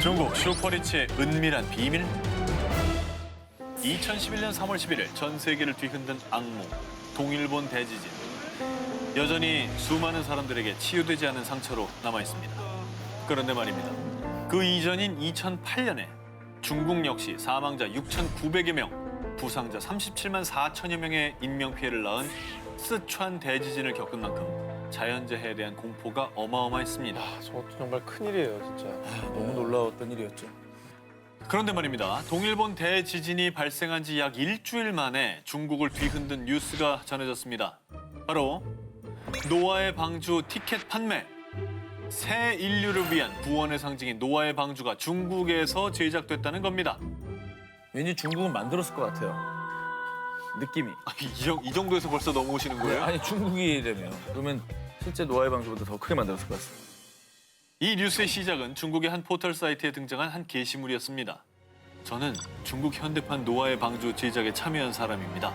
중국 슈퍼리치의 은밀한 비밀? 2011년 3월 11일 전 세계를 뒤흔든 악몽, 동일본 대지진. 여전히 수많은 사람들에게 치유되지 않은 상처로 남아있습니다. 그런데 말입니다. 그 이전인 2008년에 중국 역시 사망자 6,900여 명, 부상자 37만 4천여 명의 인명피해를 낳은 쓰촨 대지진을 겪은 만큼 자연재해에 대한 공포가 어마어마했습니다. 저것도 정말 큰일이에요, 진짜. 너무 놀라웠던 일이었죠. 그런데 말입니다. 동일본 대지진이 발생한 지 약 일주일 만에 중국을 뒤흔든 뉴스가 전해졌습니다. 바로 노아의 방주 티켓 판매. 새 인류를 위한 구원의 상징인 노아의 방주가 중국에서 제작됐다는 겁니다. 왠지 중국은 만들었을 것 같아요. 느낌이. 이 정도에서 벌써 넘어오시는 거예요? 아니 중국이라며. 그러면 실제 노아의 방주보다 더 크게 만들었을 것 같습니다. 이 뉴스의 시작은 중국의 한 포털 사이트에 등장한 한 게시물이었습니다. 저는 중국 현대판 노아의 방주 제작에 참여한 사람입니다.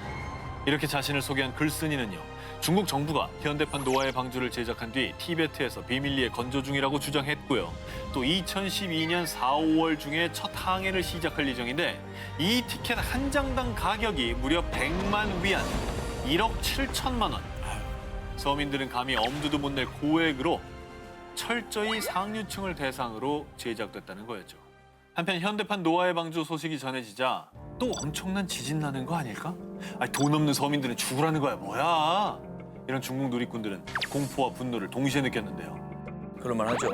이렇게 자신을 소개한 글쓴이는요. 중국 정부가 현대판 노아의 방주를 제작한 뒤 티베트에서 비밀리에 건조 중이라고 주장했고요. 또 2012년 4, 5월 중에 첫 항해를 시작할 예정인데 이 티켓 한 장당 가격이 무려 100만 위안, 1억 7천만 원. 서민들은 감히 엄두도 못 낼 고액으로 철저히 상류층을 대상으로 제작됐다는 거였죠. 한편 현대판 노아의 방주 소식이 전해지자 또 엄청난 지진 나는 거 아닐까? 아니, 돈 없는 서민들은 죽으라는 거야 뭐야? 이런 중국 누리꾼들은 공포와 분노를 동시에 느꼈는데요. 그럴만 하죠.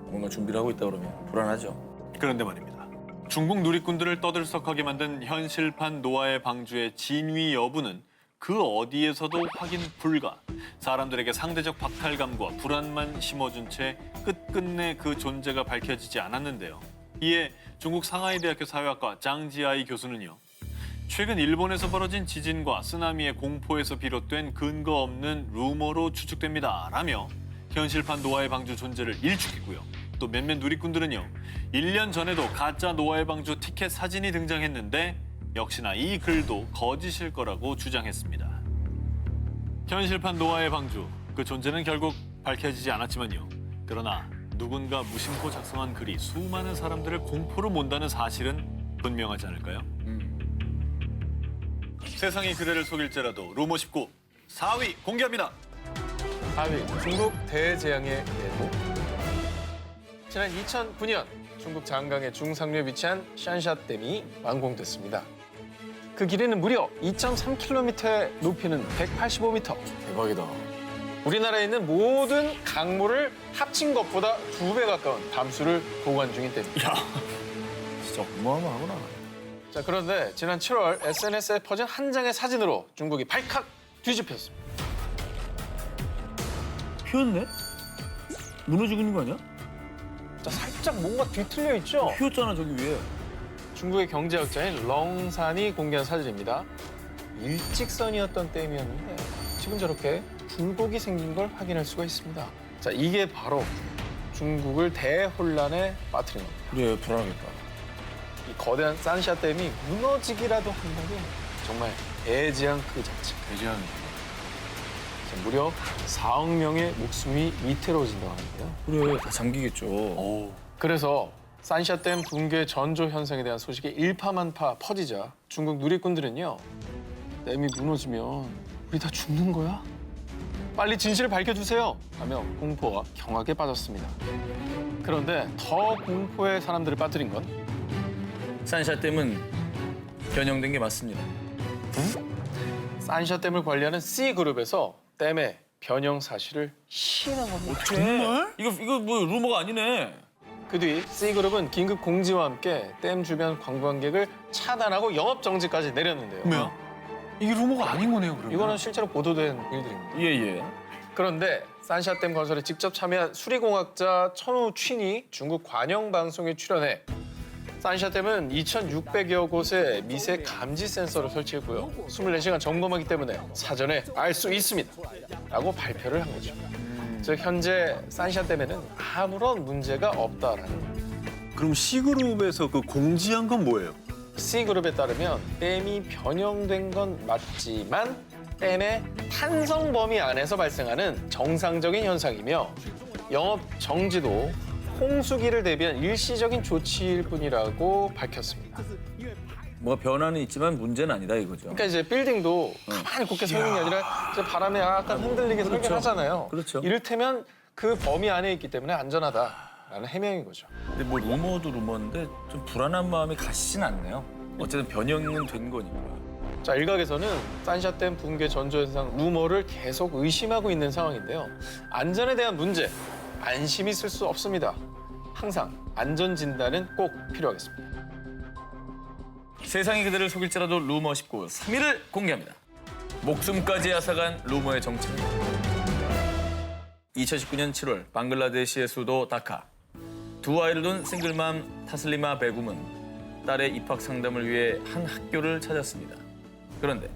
뭔가 준비를 하고 있다 그러면 불안하죠. 그런데 말입니다. 중국 누리꾼들을 떠들썩하게 만든 현실판 노아의 방주의 진위 여부는 그 어디에서도 확인 불가. 사람들에게 상대적 박탈감과 불안만 심어준 채 끝끝내 그 존재가 밝혀지지 않았는데요. 이에 중국 상하이대학교 사회학과 장지아이 교수는요. 최근 일본에서 벌어진 지진과 쓰나미의 공포에서 비롯된 근거 없는 루머로 추측됩니다. 라며 현실판 노아의 방주 존재를 일축했고요. 또 몇몇 누리꾼들은요. 1년 전에도 가짜 노아의 방주 티켓 사진이 등장했는데 역시나 이 글도 거짓일 거라고 주장했습니다. 현실판 노아의 방주, 그 존재는 결국 밝혀지지 않았지만요. 그러나 누군가 무심코 작성한 글이 수많은 사람들을 공포로 몬다는 사실은 분명하지 않을까요? 세상이 그대를 속일지라도 루머 19 4위 공개합니다. 4위, 중국 대재앙의 예고. 지난 2009년 중국 장강의 중상류에 위치한 샨샤댐이 완공됐습니다. 그 길이는 무려 2.3km에 높이는 185m. 대박이다. 우리나라에 있는 모든 강물을 합친 것보다 2배 가까운 담수를 보관 중인 댐입니다. 야, 진짜 어마어마하구나. 자, 그런데 지난 7월 SNS에 퍼진 한 장의 사진으로 중국이 발칵 뒤집혔습니다. 휘었네? 무너지고 있는 거 아니야? 자, 살짝 뭔가 뒤틀려 있죠? 휘었잖아 저기 위에. 중국의 경제학자인 렁산이 공개한 사진입니다. 일직선이었던 댐이었는데 지금 저렇게 굴곡이 생긴 걸 확인할 수가 있습니다. 자, 이게 바로 중국을 대혼란에 빠뜨린 겁니다. 그래 불안하겠다. 이 거대한 산샤댐이 무너지기라도 한다면 정말 대재앙 그 자체. 대재앙이죠. 무려 4억 명의 목숨이 위태로워진다고 하는데요. 그래 다 잠기겠죠. 그래서 산샤댐 붕괴 전조 현상에 대한 소식이 일파만파 퍼지자 중국 누리꾼들은요. 댐이 무너지면 우리 다 죽는 거야? 빨리 진실을 밝혀주세요! 하며 공포와 경악에 빠졌습니다. 그런데 더 공포에 사람들을 빠뜨린 건 산샤댐은 변형된 게 맞습니다. 산샤댐을 관리하는 C그룹에서 댐의 변형 사실을 시인한 겁니다. 정말? 이거 뭐 루머가 아니네. 그 뒤 C그룹은 긴급 공지와 함께 댐 주변 관광객을 차단하고 영업 정지까지 내렸는데요. 뭐야? 이게 루머가 아닌 거네요, 그러면. 이거는 실제로 보도된 일들입니다. 예예. 그런데 산샤댐 건설에 직접 참여한 수리공학자 천우 춘이 중국 관영방송에 출연해 산샤댐은 2,600여 곳에 미세 감지 센서를 설치했고요. 24시간 점검하기 때문에 사전에 알 수 있습니다. 라고 발표를 한 거죠. 즉 현재 산샤댐에는 아무런 문제가 없다라는. 그럼 C그룹에서 그 공지한 건 뭐예요? C그룹에 따르면 댐이 변형된 건 맞지만 댐의 탄성 범위 안에서 발생하는 정상적인 현상이며 영업 정지도 홍수기를 대비한 일시적인 조치일 뿐이라고 밝혔습니다. 뭐가 변화는 있지만 문제는 아니다 이거죠. 그러니까 이제 빌딩도 가만히 굳게 서 있는 게 아니라 이제 바람에 약간 흔들리게 설계하잖아요. 그렇죠. 이를테면 그 범위 안에 있기 때문에 안전하다라는 해명인 거죠. 근데 뭐 루머도 루머인데 좀 불안한 마음이 가시진 않네요. 어쨌든 변형은 된 거니까. 자, 일각에서는 산샤댐 붕괴 전조 현상 루머를 계속 의심하고 있는 상황인데요. 안전에 대한 문제, 안심이 있을 수 없습니다. 항상 안전 진단은 꼭 필요하겠습니다. 세상이 그들을 속일지라도 루머 19 3위를 공개합니다. 목숨까지 앗아간 루머의 정체입니다. 2019년 7월 방글라데시의 수도 다카. 두 아이를 둔 싱글맘 타슬리마 베굼은 딸의 입학 상담을 위해 한 학교를 찾았습니다. 그런데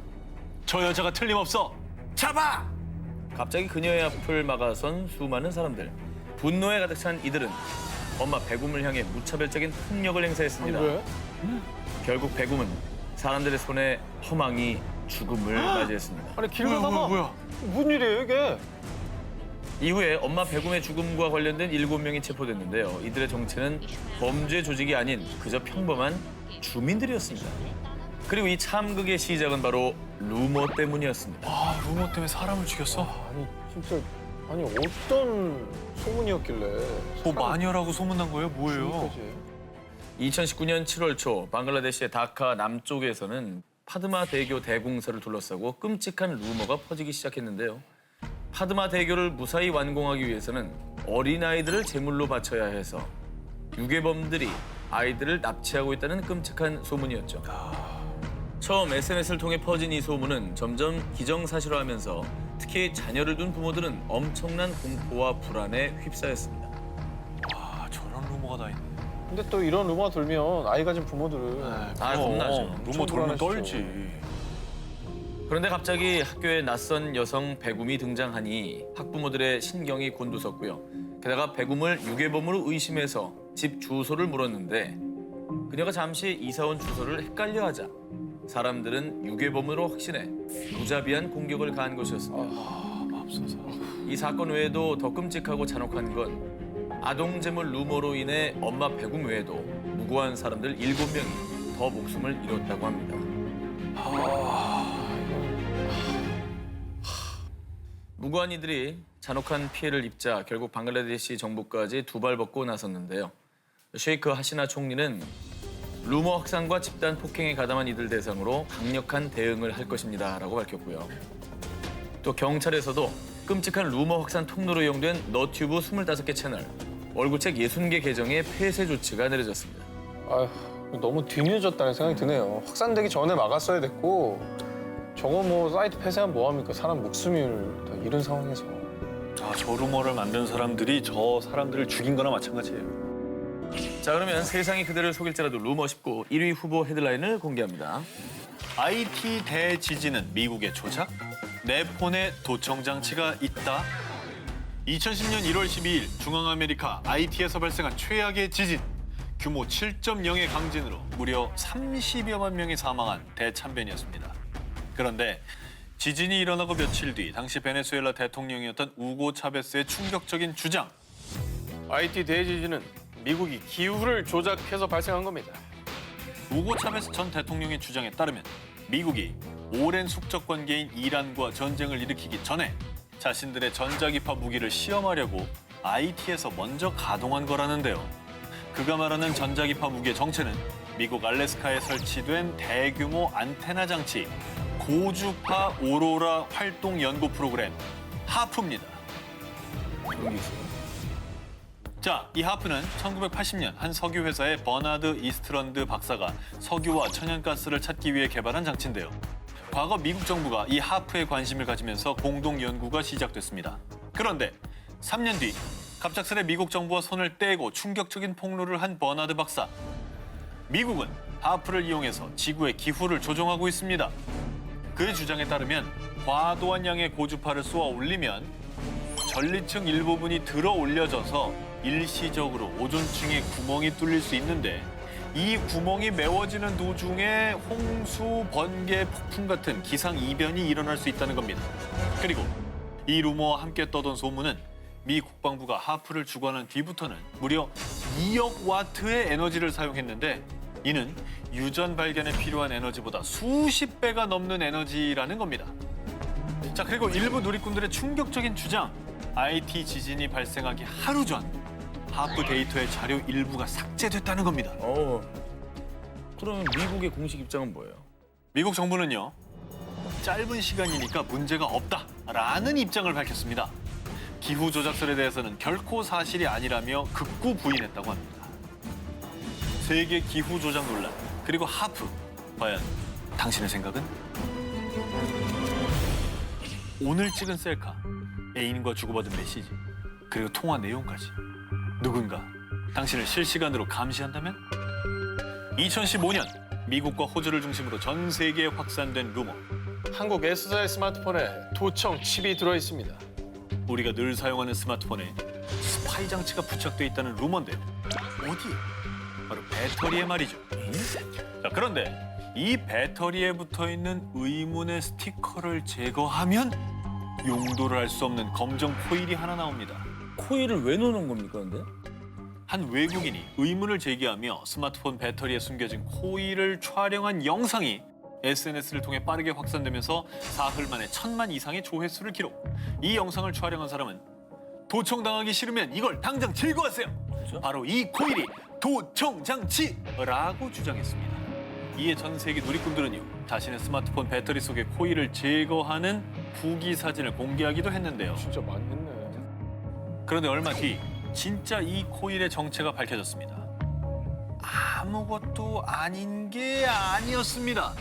저 여자가 틀림없어. 잡아! 갑자기 그녀의 앞을 막아선 수많은 사람들. 분노에 가득 찬 이들은 엄마 베굼을 향해 무차별적인 폭력을 행사했습니다. 왜? 결국 베굼은 사람들의 손에 허망히 죽음을 맞이했습니다. 아니 길 가다가 뭐야? 무슨 일이에요 이게? 이후에 엄마 베굼의 죽음과 관련된 7명이 체포됐는데요. 이들의 정체는 범죄 조직이 아닌 그저 평범한 주민들이었습니다. 그리고 이 참극의 시작은 바로 루머 때문이었습니다. 아, 루머 때문에 사람을 죽였어? 아니 진짜 아니 어떤 소문이었길래? 뭐 마녀라고 소문난 거예요? 뭐예요? 2019년 7월 초 방글라데시의 다카 남쪽에서는 파드마 대교 대공사를 둘러싸고 끔찍한 루머가 퍼지기 시작했는데요. 파드마 대교를 무사히 완공하기 위해서는 어린아이들을 제물로 바쳐야 해서 유괴범들이 아이들을 납치하고 있다는 끔찍한 소문이었죠. 처음 SNS를 통해 퍼진 이 소문은 점점 기정사실화하면서 특히 자녀를 둔 부모들은 엄청난 공포와 불안에 휩싸였습니다. 아, 저런 루머가 다 있네. 근데 또 이런 루머가 돌면 아이 가진 부모들은 겁나죠. 루머 돌면 불안하시죠. 떨지. 그런데 갑자기 학교에 낯선 여성 베굼이 등장하니 학부모들의 신경이 곤두섰고요. 게다가 베굼을 유괴범으로 의심해서 집 주소를 물었는데 그녀가 잠시 이사온 주소를 헷갈려하자 사람들은 유괴범으로 확신해 무자비한 공격을 가한 것이었습니다. 맙소사. 이 사건 외에도 더 끔찍하고 잔혹한 건 아동재물 루머로 인해 엄마 베굼 외에도 무고한 사람들 7명이 더 목숨을 잃었다고 합니다. 무고한 이들이 잔혹한 피해를 입자 결국 방글라데시 정부까지 두 발 벗고 나섰는데요. 셰이크 하시나 총리는 루머 확산과 집단 폭행에 가담한 이들 대상으로 강력한 대응을 할 것입니다라고 밝혔고요. 또 경찰에서도 끔찍한 루머 확산 통로로 이용된 너튜브 25개 채널, 얼굴책 60개 계정의 폐쇄 조치가 내려졌습니다. 아휴 너무 뒤늦었다는 생각이 드네요. 확산되기 전에 막았어야 됐고 저거 뭐 사이트 폐쇄하면 뭐합니까? 사람 목숨을 다 잃은 상황에서. 아, 저 루머를 만든 사람들이 저 사람들을 죽인 거나 마찬가지예요. 자, 그러면 세상이 그대를 속일지라도 루머 19 1위 후보 헤드라인을 공개합니다. IT 대지진은 미국의 조작? 내 폰에 도청 장치가 있다? 2010년 1월 12일 중앙아메리카 IT에서 발생한 최악의 지진. 규모 7.0의 강진으로 무려 30여만 명이 사망한 대참변이었습니다. 그런데 지진이 일어나고 며칠 뒤 당시 베네수엘라 대통령이었던 우고 차베스의 충격적인 주장. IT 대지진은 미국이 기후를 조작해서 발생한 겁니다. 우고 차베스 전 대통령의 주장에 따르면 미국이 오랜 숙적 관계인 이란과 전쟁을 일으키기 전에 자신들의 전자기파 무기를 시험하려고 IT에서 먼저 가동한 거라는데요. 그가 말하는 전자기파 무기의 정체는 미국 알래스카에 설치된 대규모 안테나 장치 고주파 오로라 활동 연구 프로그램 하프입니다. 자, 이 하프는 1980년 한 석유 회사의 버나드 이스트런드 박사가 석유와 천연가스를 찾기 위해 개발한 장치인데요. 과거 미국 정부가 이 하프에 관심을 가지면서 공동 연구가 시작됐습니다. 그런데 3년 뒤 갑작스레 미국 정부와 손을 떼고 충격적인 폭로를 한 버나드 박사. 미국은 하프를 이용해서 지구의 기후를 조종하고 있습니다. 그의 주장에 따르면 과도한 양의 고주파를 쏘아 올리면 전리층 일부분이 들어 올려져서 일시적으로 오존층에 구멍이 뚫릴 수 있는데 이 구멍이 메워지는 도중에 홍수, 번개, 폭풍 같은 기상이변이 일어날 수 있다는 겁니다. 그리고 이 루머와 함께 떠돈 소문은 미 국방부가 하프를 주관한 뒤부터는 무려 2억 와트의 에너지를 사용했는데 이는 유전 발견에 필요한 에너지보다 수십 배가 넘는 에너지라는 겁니다. 자, 그리고 일부 누리꾼들의 충격적인 주장. IT 지진이 발생하기 하루 전 하프 데이터의 자료 일부가 삭제됐다는 겁니다. 그러면 미국의 공식 입장은 뭐예요? 미국 정부는요, 짧은 시간이니까 문제가 없다라는 입장을 밝혔습니다. 기후 조작설에 대해서는 결코 사실이 아니라며 극구 부인했다고 합니다. 세계 기후 조작 논란 그리고 하프, 과연 당신의 생각은? 오늘 찍은 셀카, 애인과 주고받은 메시지, 그리고 통화 내용까지 누군가 당신을 실시간으로 감시한다면? 2015년 미국과 호주를 중심으로 전 세계에 확산된 루머. 한국 S사의 스마트폰에 도청 칩이 들어있습니다. 우리가 늘 사용하는 스마트폰에 스파이 장치가 부착돼 있다는 루머인데 어디에? 바로 배터리에 말이죠. 자, 그런데 이 배터리에 붙어있는 의문의 스티커를 제거하면 용도를 알 수 없는 검정 코일이 하나 나옵니다. 코일을 왜 넣는 겁니까, 근데? 한 외국인이 의문을 제기하며 스마트폰 배터리에 숨겨진 코일을 촬영한 영상이 SNS를 통해 빠르게 확산되면서 사흘 만에 1000만 이상의 조회수를 기록. 이 영상을 촬영한 사람은 도청당하기 싫으면 이걸 당장 제거하세요. 그렇죠? 바로 이 코일이 도청장치라고 주장했습니다. 이에 전 세계 누리꾼들은요, 자신의 스마트폰 배터리 속의 코일을 제거하는 후기 사진을 공개하기도 했는데요. 진짜 많이 했네. 그런데 얼마 뒤 진짜 이 코일의 정체가 밝혀졌습니다. 아무것도 아닌 게 아니었습니다.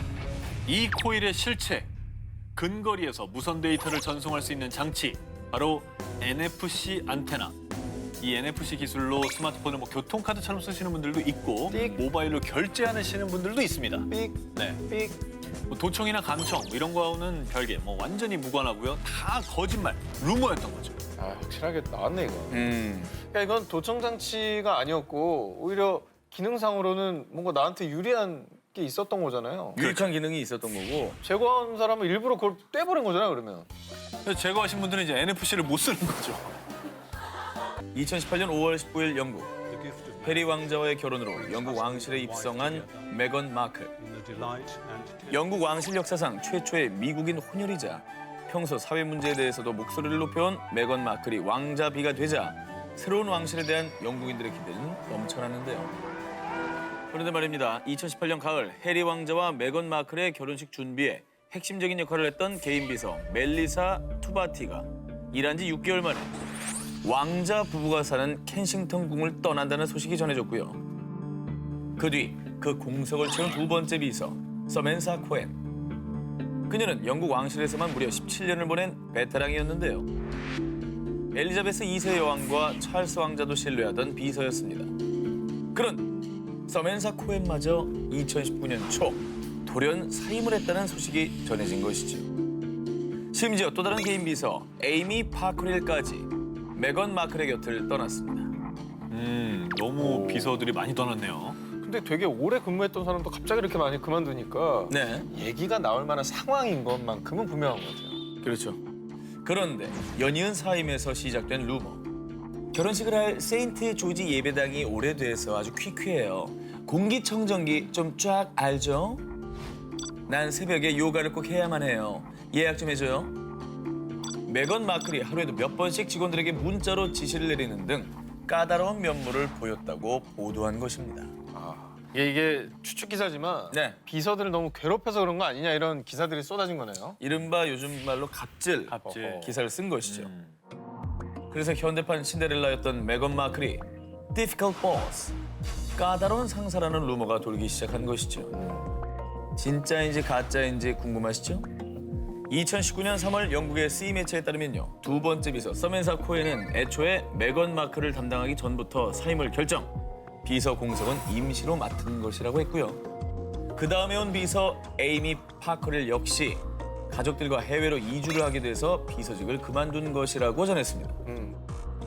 이 코일의 실체, 근거리에서 무선 데이터를 전송할 수 있는 장치, 바로 NFC 안테나. 이 NFC 기술로 스마트폰을 교통카드처럼 쓰시는 분들도 있고 삑. 모바일로 결제하시는 분들도 있습니다. 삑, 네. 삑. 도청이나 감청 이런 거와는 별개, 완전히 무관하고요. 다 거짓말, 루머였던 거죠. 아, 확실하게 나왔네, 이거. 음. 그러니까 이건 도청 장치가 아니었고 오히려 기능상으로는 뭔가 나한테 유리한 게 있었던 거잖아요. 유익한 기능이 있었던 거고. 제거한 사람은 일부러 그걸 떼버린 거잖아요, 그러면. 그래서 제거하신 분들은 이제 NFC를 못 쓰는 거죠. 2018년 5월 19일 영국. 해리 왕자와의 결혼으로 영국 왕실에 입성한 메건 마클. 영국 왕실 역사상 최초의 미국인 혼혈이자 평소 사회 문제에 대해서도 목소리를 높여온 메건 마클이 왕자비가 되자 새로운 왕실에 대한 영국인들의 기대는 넘쳐나는데요. 그런데 말입니다. 2018년 가을 해리 왕자와 메건 마클의 결혼식 준비에 핵심적인 역할을 했던 개인 비서 멜리사 투바티가 일한 지 6개월 만에 왕자 부부가 사는 켄싱턴 궁을 떠난다는 소식이 전해졌고요. 그 뒤 그 공석을 채운 두 번째 비서 서멘사 코엔. 그녀는 영국 왕실에서만 무려 17년을 보낸 베테랑이었는데요. 엘리자베스 2세 여왕과 찰스 왕자도 신뢰하던 비서였습니다. 그런 서멘사 코엔마저 2019년 초 돌연 사임을 했다는 소식이 전해진 것이죠. 심지어 또 다른 개인 비서 에이미 파커릴까지 메건 마클의 곁을 떠났습니다. 너무 비서들이 많이 떠났네요. 근데 되게 오래 근무했던 사람도 갑자기 이렇게 많이 그만두니까 네, 얘기가 나올 만한 상황인 것만큼은 분명한 것 같아요. 그렇죠. 그런데 연이은 사임에서 시작된 루머. 결혼식을 할 세인트 조지 예배당이 오래돼서 아주 퀴퀴해요. 공기청정기 좀 쫙 알죠? 난 새벽에 요가를 꼭 해야만 해요. 예약 좀 해줘요. 메건 마클이 하루에도 몇 번씩 직원들에게 문자로 지시를 내리는 등 까다로운 면모를 보였다고 보도한 것입니다. 이게 추측 기사지만 네. 비서들을 너무 괴롭혀서 그런 거 아니냐 이런 기사들이 쏟아진 거네요. 이른바 요즘 말로 갑질 기사를 쓴 것이죠. 그래서 현대판 신데렐라였던 메건 마클이 difficult boss, 까다로운 상사라는 루머가 돌기 시작한 것이죠. 진짜인지 가짜인지 궁금하시죠? 2019년 3월 영국의 C 매체에 따르면요. 두 번째 비서 서멘사 코엔은 애초에 메건 마클을 담당하기 전부터 사임을 결정. 비서 공석은 임시로 맡은 것이라고 했고요. 그 다음에 온 비서 에이미 파커릴 역시 가족들과 해외로 이주를 하게 돼서 비서직을 그만둔 것이라고 전했습니다.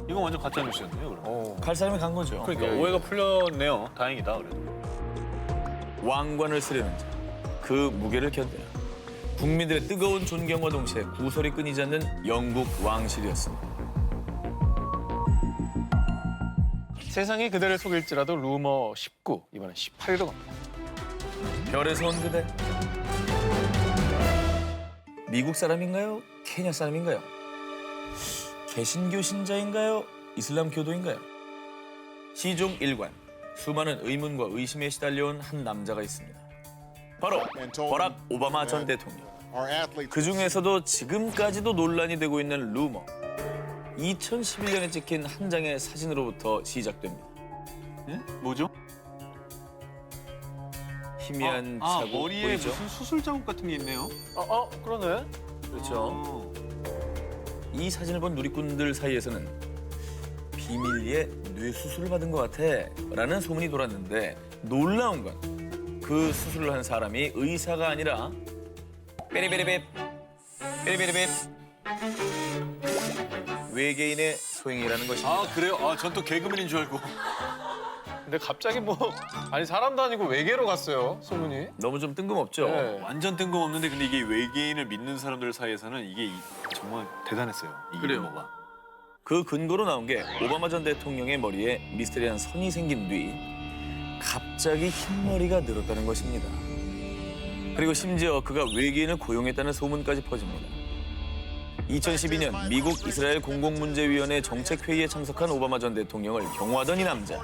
이건 완전 가짜 뉴스였네요. 그럼. 갈 사람이 간 거죠. 그러니까 오해가 풀렸네요. 다행이다. 그래도. 왕관을 쓰려는 자, 그 무게를 견뎌야 국민들의 뜨거운 존경과 동시에 구설이 끊이지 않는 영국 왕실이었습니다. 세상이 그대를 속일지라도 루머 19, 이번엔 18로 갑니다. 별에서 온 그대. 미국 사람인가요? 케냐 사람인가요? 개신교 신자인가요? 이슬람 교도인가요? 시종 일관. 수많은 의문과 의심에 시달려온 한 남자가 있습니다. 바로 버락 오바마 전 대통령. 그 중에서도 지금까지도 논란이 되고 있는 루머. 2011년에 찍힌 한 장의 사진으로부터 시작됩니다. 응? 뭐죠? 희미한 아, 자국 머리에 보이죠? 무슨 수술 자국 같은 게 있네요. 그러네. 그렇죠. 이 사진을 본 누리꾼들 사이에서는 비밀리에 뇌 수술을 받은 것 같아 라는 소문이 돌았는데 놀라운 건 그 수술을 한 사람이 의사가 아니라 빼리베리베 빼리베리베 외계인의 소행이라는 것입니다. 아 그래요? 아 전 또 개그맨인 줄 알고. 근데 갑자기 아니 사람도 아니고 외계로 갔어요, 소문이. 너무 좀 뜬금없죠? 네. 완전 뜬금없는데 근데 이게 외계인을 믿는 사람들 사이에서는 이게 정말 대단했어요. 이 그래요. 루머가. 그 근거로 나온 게 오바마 전 대통령의 머리에 미스테리한 선이 생긴 뒤 갑자기 흰머리가 늘었다는 것입니다. 그리고 심지어 그가 외계인을 고용했다는 소문까지 퍼집니다. 2012년 미국 이스라엘 공공문제위원회 정책회의에 참석한 오바마 전 대통령을 경호하던 이 남자.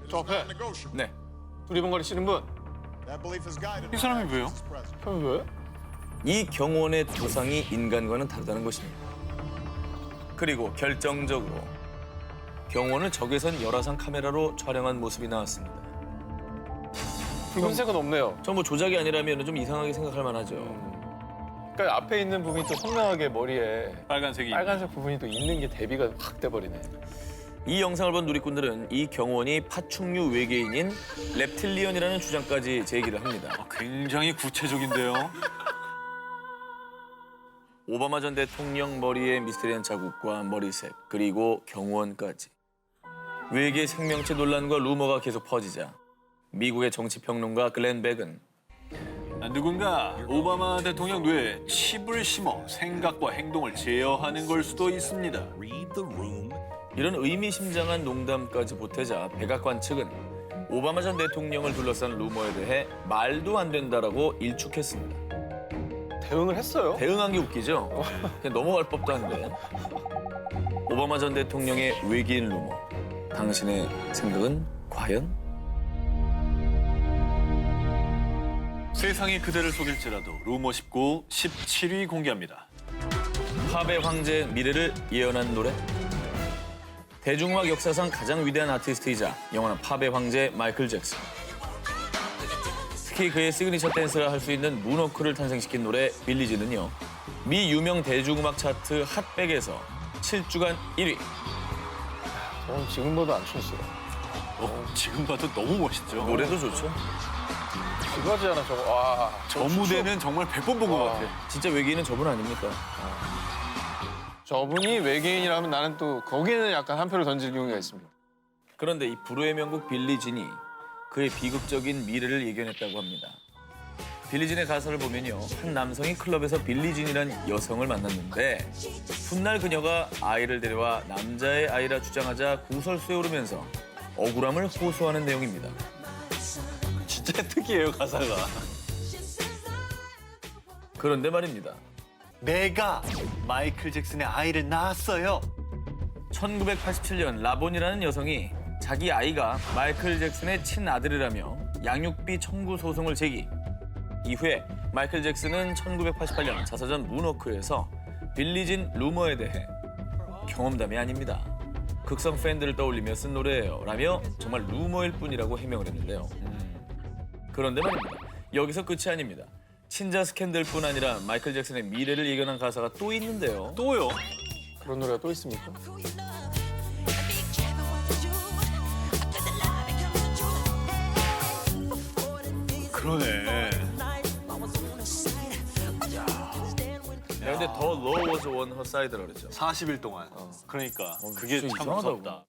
저 앞에 네, 두리번거리시는 분. 이 사람이 왜요? 그럼 왜? 이 경호원의 조상이 인간과는 다르다는 것입니다. 그리고 결정적으로 경호원을 적외선 열화상 카메라로 촬영한 모습이 나왔습니다. 붉은색은 없네요. 전부 조작이 아니라면 좀 이상하게 생각할 만하죠. 그러니까 앞에 있는 부분이 또 선명하게 머리에 빨간색이. 빨간색 부분이 또 있는 게 대비가 확 돼버리네. 이 영상을 본 누리꾼들은 이 경호원이 파충류 외계인인 reptilian이라는 주장까지 제기를 합니다. 아, 굉장히 구체적인데요. 오바마 전 대통령 머리에 미스테리한 자국과 머리색 그리고 경호원까지. 외계 생명체 논란과 루머가 계속 퍼지자 미국의 정치평론가 글렌 백은 누군가 오바마 대통령 뇌에 칩을 심어 생각과 행동을 제어하는 걸 수도 있습니다. 이런 의미심장한 농담까지 보태자 백악관 측은 오바마 전 대통령을 둘러싼 루머에 대해 말도 안 된다라고 일축했습니다. 대응을 했어요. 대응한 게 웃기죠? 그냥 넘어갈 법도 한데. 오바마 전 대통령의 외계인 루머. 당신의 생각은 과연? 세상이 그대를 속일지라도 루머 19 17위 공개합니다. 팝의 황제의 미래를 예언한 노래? 대중음악 역사상 가장 위대한 아티스트이자 영원한 팝의 황제 마이클 잭슨. 특히 그의 시그니처 댄스라 할 수 있는 문워크를 탄생시킨 노래 빌리진은요. 미 유명 대중음악 차트 핫백에서 7주간 1위. 저는 지금 봐도 안 췄어요. 지금 봐도 너무 멋있죠. 노래도 좋죠. 이거지않아 저거. 와. 저 무대는 정말 100번 본 것 와. 같아. 진짜 외계인은 저분 아닙니까? 저분이 외계인이라면 나는 또 거기는 약간 한 표를 던질 용의가 있습니다. 그런데 이 불후의 명곡 빌리진이 그의 비극적인 미래를 예견했다고 합니다. 빌리진의 가사를 보면요. 한 남성이 클럽에서 빌리진이란 여성을 만났는데 훗날 그녀가 아이를 데려와 남자의 아이라 주장하자 구설수에 오르면서 억울함을 호소하는 내용입니다. 진짜 특이해요 가사가. 그런데 말입니다. 내가 마이클 잭슨의 아이를 낳았어요. 1987년 라본이라는 여성이 자기 아이가 마이클 잭슨의 친아들이라며 양육비 청구 소송을 제기. 이후에 마이클 잭슨은 1988년 자서전 문워크에서 빌리진 루머에 대해 경험담이 아닙니다. 극성 팬들을 떠올리며 쓴 노래예요 라며 정말 루머일 뿐이라고 해명을 했는데요. 그런데 말입니다. 여기서 끝이 아닙니다. 친자 스캔들뿐 아니라 마이클 잭슨의 미래를 예견한 가사가 또 있는데요. 또요? 그런 노래가 또 있습니까? 그러네. 근데 더 low was on her side라고 그랬죠. 40일 동안. 그러니까 그게 진짜 참 이상하다고. 무섭다.